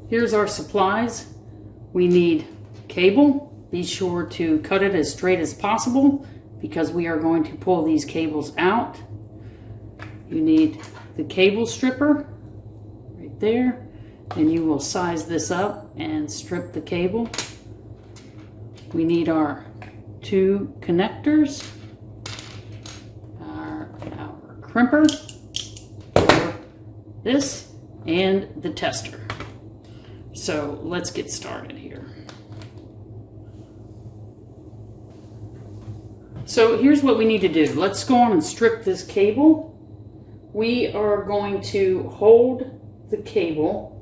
Here's our supplies. We need cable. Be sure to cut it as straight as possible because we are going to pull these cables out. You need the cable stripper right there, and you will size this up and strip the cable. We need our 2 connectors, our crimper for this, and the tester. So let's get started here. So here's what we need to do. Let's go on and strip this cable. We are going to hold the cable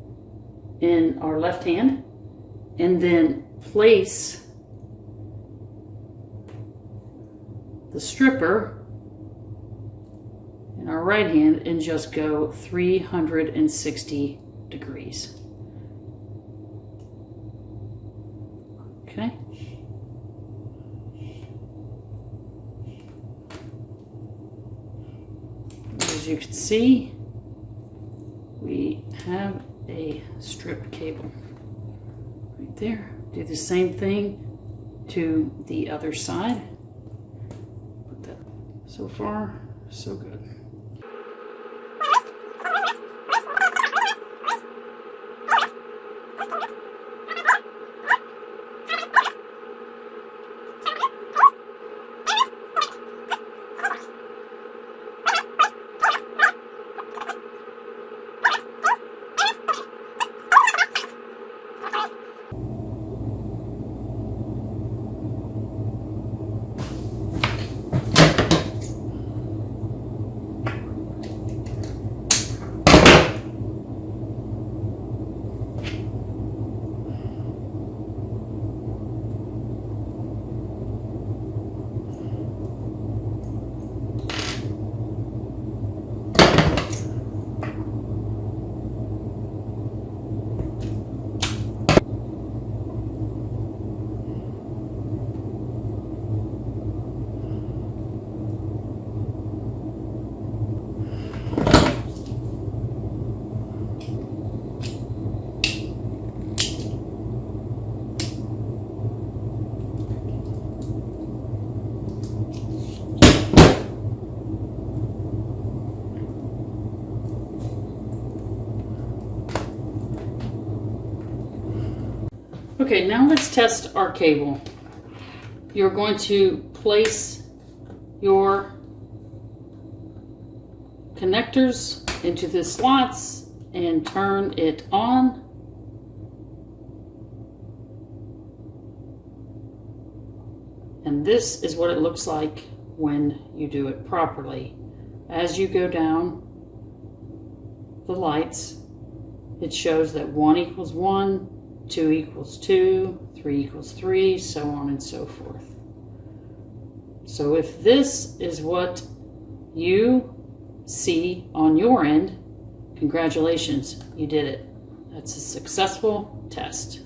in our left hand and then place the stripper in our right hand and just go 360 degrees. Okay. As you can see, we have a strip cable right there. Do the same thing to the other side. Put that. So far, so good. Okay, now let's test our cable. You're going to place your connectors into the slots and turn it on. And this is what it looks like when you do it properly. As you go down the lights, it shows that 1 equals 1, 2 equals 2, 3 equals 3, so on and so forth. So if this is what you see on your end, congratulations, you did it. That's a successful test.